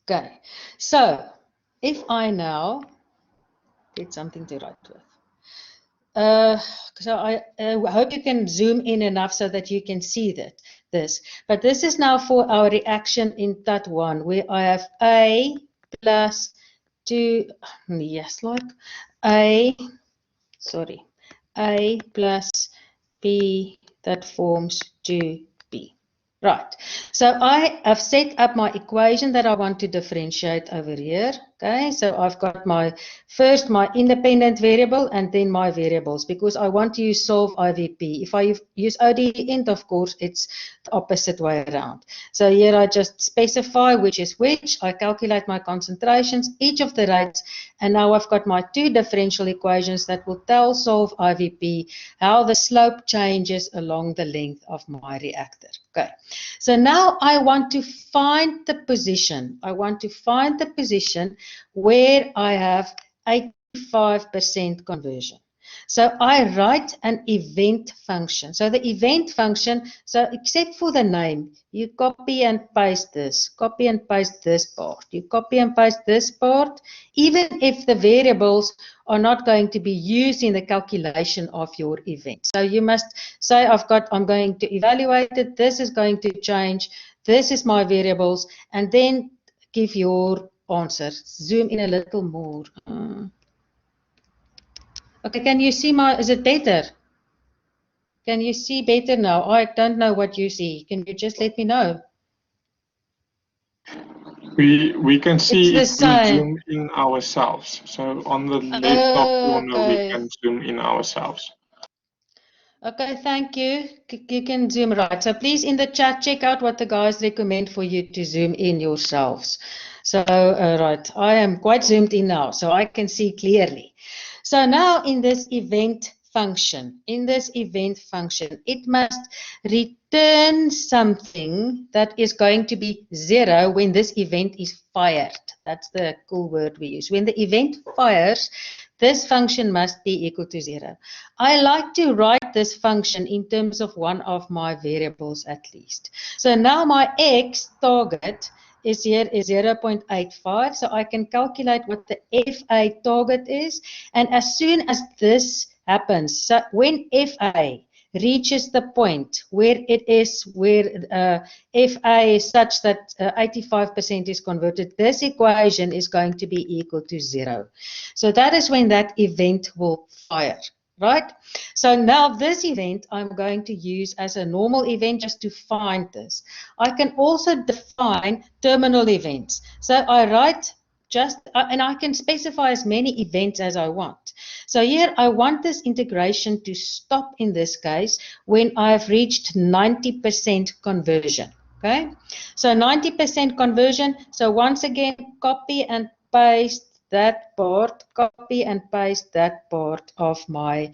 Okay, so if I now get something to write with. So I hope you can zoom in enough so that you can see this. But this is now for our reaction in TAT1, where I have A plus 2, yes, like A plus B that forms 2B. Right, so I have set up my equation that I want to differentiate over here. Okay, so I've got my independent variable and then my variables, because I want to solve IVP. If I use ODE, of course, it's the opposite way around. So here I just specify which is which, I calculate my concentrations, each of the rates, and now I've got my two differential equations that will tell solve IVP how the slope changes along the length of my reactor. Okay, so now I want to find the position. I want to find the position where I have 85% conversion. So I write an event function. So the event function, so except for the name, you copy and paste this, copy and paste this part, you copy and paste this part, even if the variables are not going to be used in the calculation of your event. So you must say, I'm going to evaluate it, this is going to change, this is my variables, and then give your answer. Zoom in a little more. Okay, can you see is it better? Can you see better now? I don't know what you see. Can you just let me know? We can see it's if we zoom in ourselves. So on the left top corner, we can zoom in ourselves. Okay, thank you. You can zoom right. So please in the chat, check out what the guys recommend for you to zoom in yourselves. So, right, I am quite zoomed in now, so I can see clearly. So now in this event function, it must return something that is going to be 0 when this event is fired. That's the cool word we use. When the event fires, this function must be equal to 0. I like to write this function in terms of one of my variables at least. So now my x target is here is 0.85, so I can calculate what the FA target is, and as soon as this happens, so when FA reaches the point where FA is such that 85% is converted, this equation is going to be equal to 0. So that is when that event will fire. Right? So now this event I'm going to use as a normal event just to find this. I can also define terminal events. So I write and I can specify as many events as I want. So here I want this integration to stop in this case when I've reached 90% conversion. Okay, so 90% conversion. So once again, copy and paste that part, copy and paste that part of my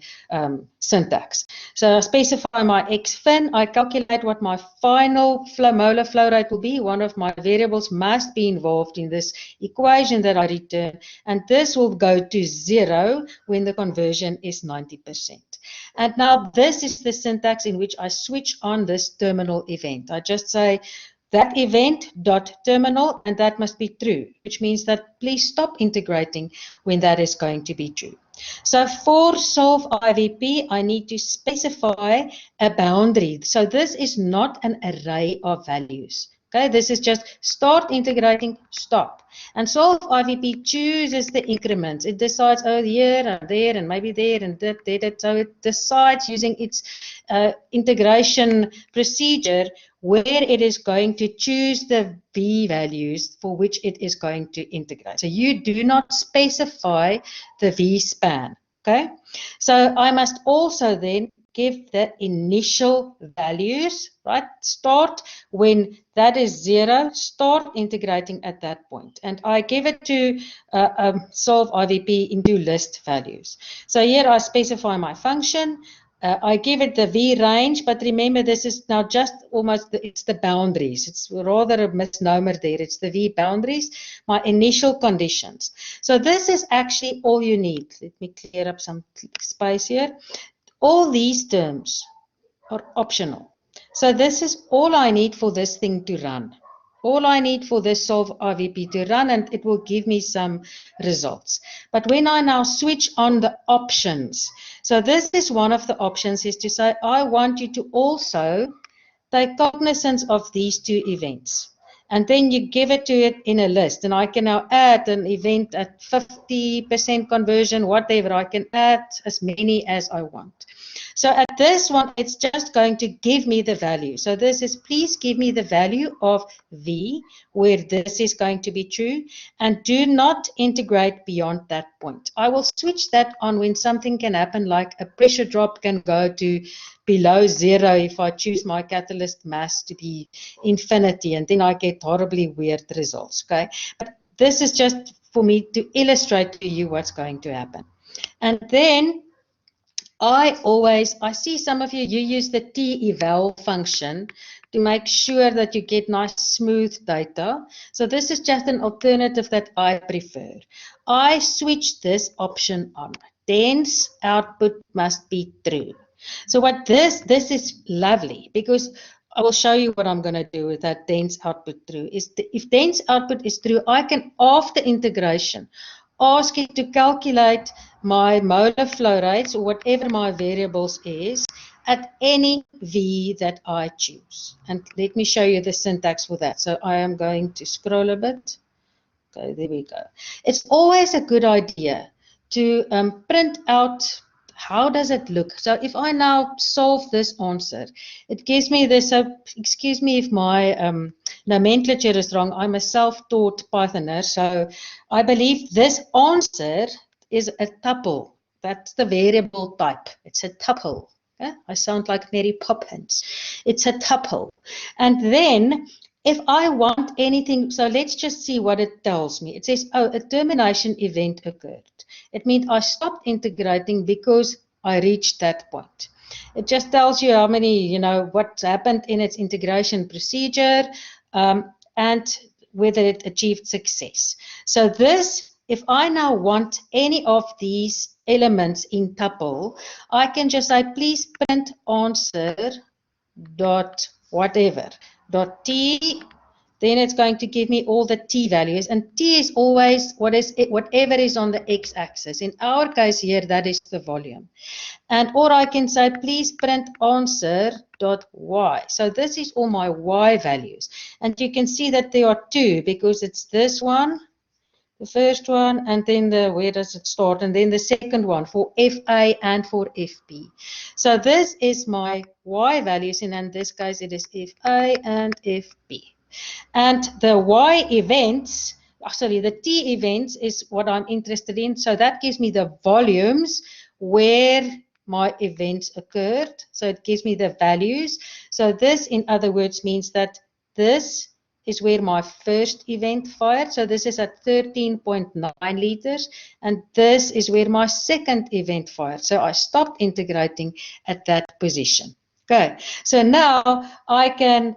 syntax. So I specify my xfin, I calculate what my final molar flow rate will be. One of my variables must be involved in this equation that I return, and this will go to 0 when the conversion is 90%. And now this is the syntax in which I switch on this terminal event. I just say, that event dot terminal, and that must be true, which means that please stop integrating when that is going to be true. So for solve IVP, I need to specify a boundary. So this is not an array of values. Okay, this is just start integrating, stop. And solve IVP chooses the increments. It decides, oh, here and there and maybe there and that. So it decides using its integration procedure where it is going to choose the V values for which it is going to integrate. So you do not specify the V span, okay? So I must also then give the initial values, right? Start when that is 0, start integrating at that point. And I give it to solve IVP into list values. So here I specify my function. I give it the V range, but remember this is now just almost, it's the boundaries. It's rather a misnomer there. It's the V boundaries, my initial conditions. So this is actually all you need. Let me clear up some space here. All these terms are optional. So this is all I need for this thing to run. all I need for this solve IVP to run, and it will give me some results. But when I now switch on the options, so this is one of the options, is to say I want you to also take cognizance of these two events. And then you give it to it in a list. And I can now add an event at 50% conversion, whatever. I can add as many as I want. So at this one, it's just going to give me the value. So this is, please give me the value of V, where this is going to be true, and do not integrate beyond that point. I will switch that on when something can happen, like a pressure drop can go to below 0 if I choose my catalyst mass to be infinity, and then I get horribly weird results, okay? But this is just for me to illustrate to you what's going to happen. And then I see some of you use the t-eval function to make sure that you get nice smooth data. So this is just an alternative that I prefer. I switch this option on. Dense output must be true. So what this is lovely, because I will show you what I'm going to do with that dense output true. If dense output is true, I can, after integration, ask it to calculate my molar flow rates, or whatever my variables is, at any V that I choose. And let me show you the syntax for that. So I am going to scroll a bit. Okay, there we go. It's always a good idea to print out how does it look. So if I now solve this answer, it gives me this. So excuse me if my nomenclature is wrong. I'm a self-taught Pythoner, so I believe this answer is a tuple. That's the variable type. It's a tuple. Yeah? I sound like Mary Poppins. It's a tuple. And then if I want anything, so let's just see what it tells me. It says, oh, a termination event occurred. It means I stopped integrating because I reached that point. It just tells you how many, what happened in its integration procedure, and whether it achieved success. So this, if I now want any of these elements in tuple, I can just say, please print answer dot whatever dot t, then it's going to give me all the t values, and t is always whatever is on the x-axis. In our case here, that is the volume. And or I can say, please print answer dot y. So this is all my y values, and you can see that there are two, because it's this one, the first one, and then where does it start? And then the second one for FA and for FB. So this is my Y values, and in this case it is FA and FB. And the Y events, the T events is what I'm interested in. So that gives me the volumes where my events occurred. So it gives me the values. So this, in other words, means that this is where my first event fired. So this is at 13.9 liters. And this is where my second event fired. So I stopped integrating at that position. Okay, so now I can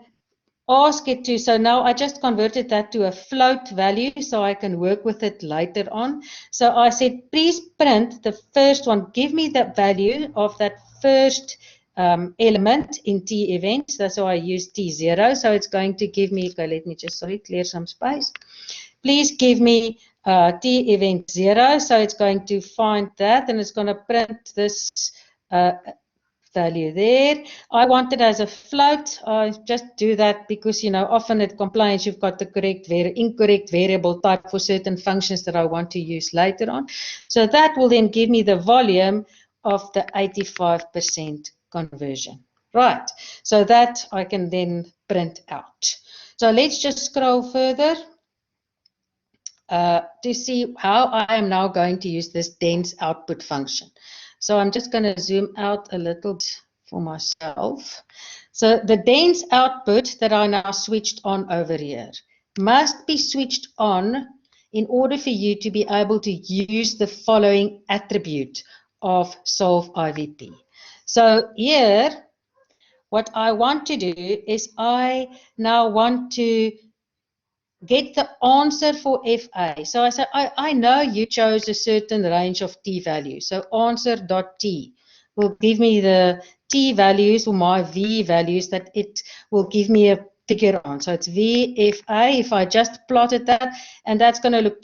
ask it to, so now I just converted that to a float value so I can work with it later on. So I said, please print the first one. Give me the value of that first element in T event. That's why I use T0. So it's going to give me, okay, let me just, clear some space. Please give me T event 0. So it's going to find that, and it's going to print this value there. I want it as a float. I just do that because, often it complains you've got the incorrect variable type for certain functions that I want to use later on. So that will then give me the volume of the 85% conversion. Right, so that I can then print out. So let's just scroll further to see how I am now going to use this dense output function. So I'm just going to zoom out a little bit for myself. So the dense output that I now switched on over here must be switched on in order for you to be able to use the following attribute of solve IVP. So here, what I want to do is I now want to get the answer for FA. So I said, I know you chose a certain range of T values. So answer.T will give me the T values or my V values that it will give me a figure on. So it's VFA, if I just plotted that, and that's going to look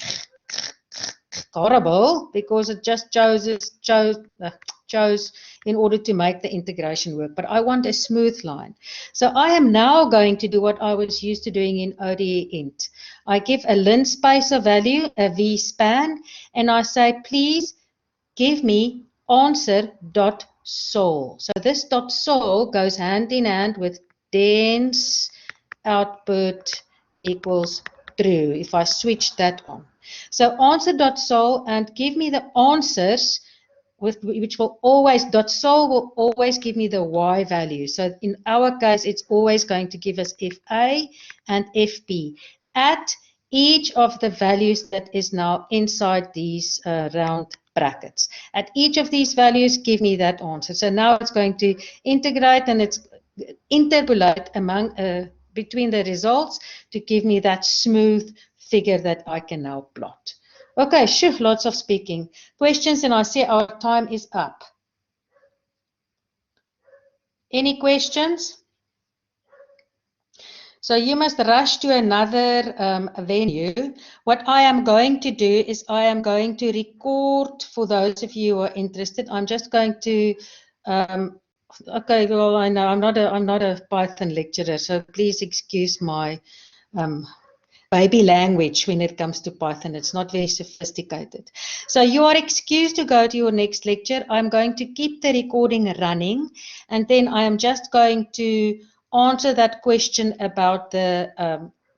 horrible because it just chose in order to make the integration work. But I want a smooth line. So I am now going to do what I was used to doing in ODE int. I give a linspace of value, a vspan, and I say, please give me answer.sol. So this .sol goes hand in hand with dense output equals true, if I switch that on. So answer.sol, and give me the answers, which will always, .sol will always give me the y value. So in our case, it's always going to give us FA and FB at each of the values that is now inside these round brackets. At each of these values, give me that answer. So now it's going to integrate and it's interpolate between the results to give me that smooth figure that I can now plot. Okay, sure, lots of speaking. Questions, and I see our time is up. Any questions? So you must rush to another venue. What I am going to do is I am going to record for those of you who are interested. I'm just going to, okay, well, I know I'm not a Python lecturer, so please excuse my baby language when it comes to Python. It's not very sophisticated. So you are excused to go to your next lecture. I'm going to keep the recording running, and then I am just going to answer that question about the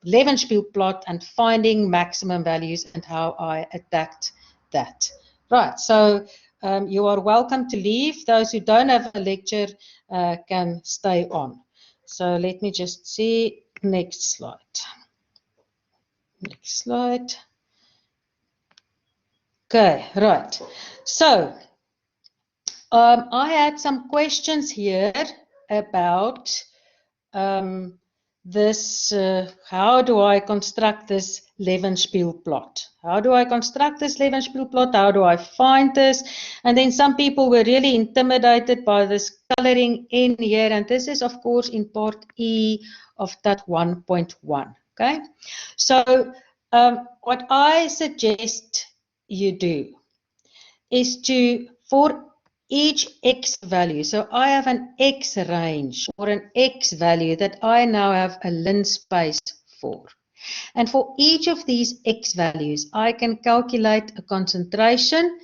Levenspiel plot and finding maximum values and how I attacked that. Right, so you are welcome to leave. Those who don't have a lecture can stay on. So let me just see, next slide. Next slide. Okay, right. So I had some questions here about this, how do I construct this Levenspiel plot? How do I construct this Levenspiel plot? How do I find this? And then some people were really intimidated by this coloring in here, and this is of course in part E of that 1.1. Okay, so what I suggest you do is to, for each x value, so I have an x range or an x value that I now have a linspace for. And for each of these x values, I can calculate a concentration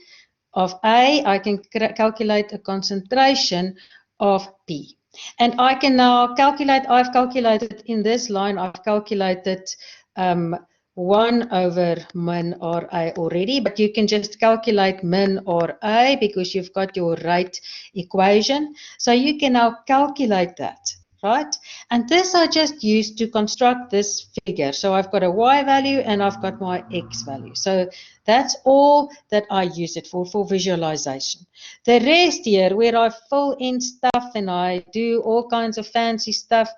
of A, I can calculate a concentration of P. And I can now calculate, I've calculated in this line, I've calculated 1 over min or A already, but you can just calculate min or A because you've got your rate equation. So you can now calculate that, right? And this I just used to construct this figure. So I've got a Y value and I've got my X value. So that's all that I use it for visualization. The rest here, where I fill in stuff and I do all kinds of fancy stuff,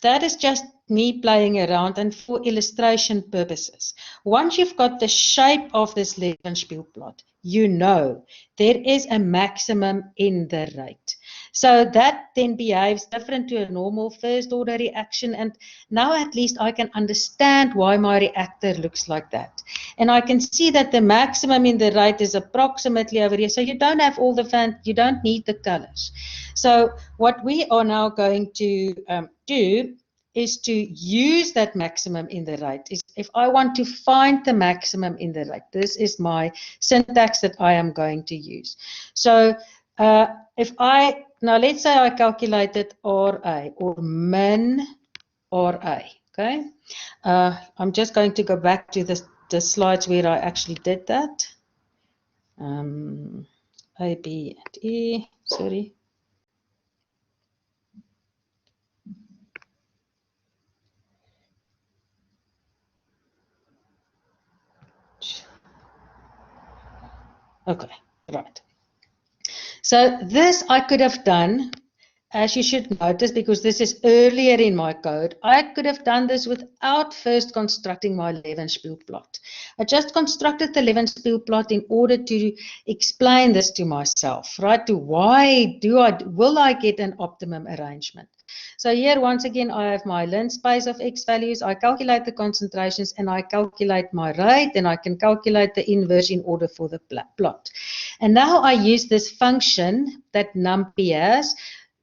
that is just me playing around and for illustration purposes. Once you've got the shape of this Levenspiel plot, you know there is a maximum in the rate. So that then behaves different to a normal first order reaction, and now at least I can understand why my reactor looks like that. And I can see that the maximum in the rate is approximately over here. So you don't have all the you don't need the colors. So what we are now going to do is to use that maximum in the rate. If I want to find the maximum in the rate, this is my syntax that I am going to use. So if I, now let's say I calculated RA or min RA, okay? I'm just going to go back to the slides where I actually did that. A, B, and E, sorry. Okay, right. So this I could have done, as you should notice, because this is earlier in my code, I could have done this without first constructing my Levenspiel plot. I just constructed the Levenspiel plot in order to explain this to myself, right? To why will I get an optimum arrangement? So here, once again, I have my lint space of X values. I calculate the concentrations and I calculate my rate, and I can calculate the inverse in order for the plot. And now I use this function that NumPy has,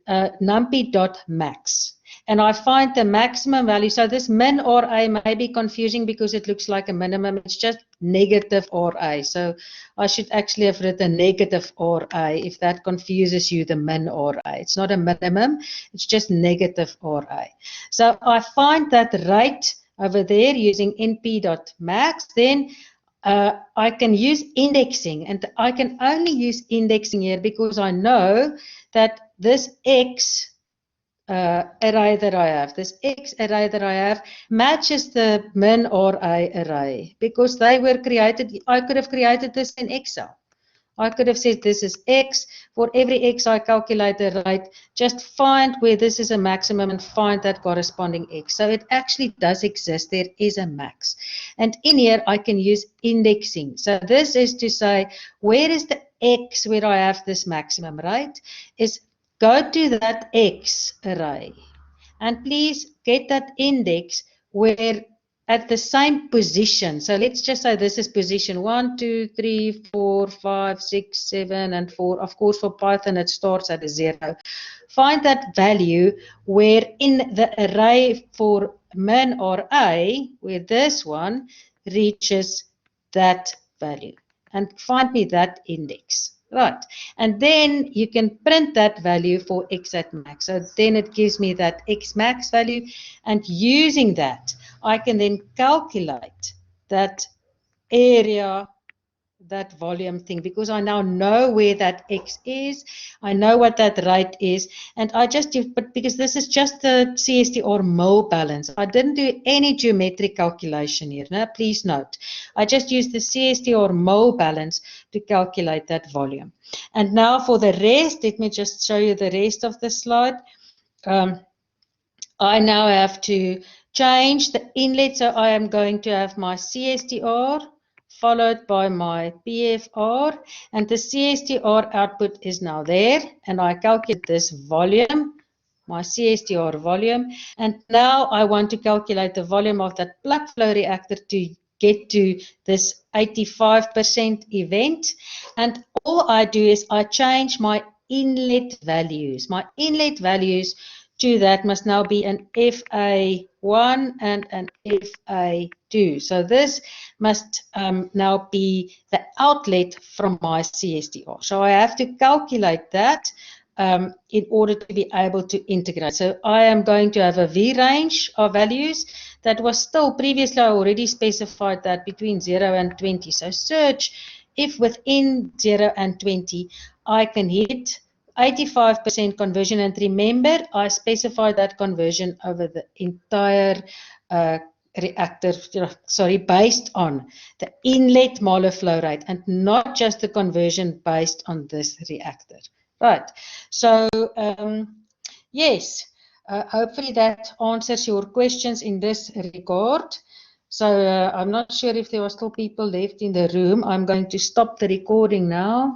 numpy.max. And I find the maximum value. So this min RA may be confusing because it looks like a minimum. It's just negative RA. So I should actually have written negative RA if that confuses you, the min RA. It's not a minimum, it's just negative RA. So I find that rate over there using np.max. Then I can use indexing, and I can only use indexing here because I know that this X array that I have, this X array that I have, matches the min RA array because they were created. I could have created this in Excel. I could have said this is X. For every X I calculate the rate, just find where this is a maximum and find that corresponding X. So it actually does exist. There is a max. And in here I can use indexing. So this is to say, where is the X where I have this maximum, right? Is go to that X array and please get that index where at the same position. So let's just say this is position 1, 2, 3, 4, 5, 6, 7, and 4. Of course, for Python, it starts at a 0. Find that value where in the array for min RA, where this one reaches that value. And find me that index. Right, and then you can print that value for X at max. So then it gives me that X max value, and using that, I can then calculate that area, that volume thing, because I now know where that X is, I know what that rate is, and I just do, but because this is just the CSTR mole balance, I didn't do any geometric calculation here. Now, please note, I just used the CSTR mole balance to calculate that volume. And now for the rest, let me just show you the rest of the slide. I now have to change the inlet, so I am going to have my CSTR followed by my PFR, and the CSTR output is now there, and I calculate this volume, my CSTR volume, and now I want to calculate the volume of that plug flow reactor to get to this 85% event, and all I do is I change my inlet values. My inlet values to that must now be an FA1 and an FA2. So this must now be the outlet from my CSTR. So I have to calculate that in order to be able to integrate. So I am going to have a V range of values that was still previously I already specified that between 0 and 20. So search if within 0 and 20 I can hit 85% conversion, and remember I specified that conversion over the entire reactor, based on the inlet molar flow rate and not just the conversion based on this reactor. Right, so yes, hopefully that answers your questions in this regard. So I'm not sure if there are still people left in the room. I'm going to stop the recording now.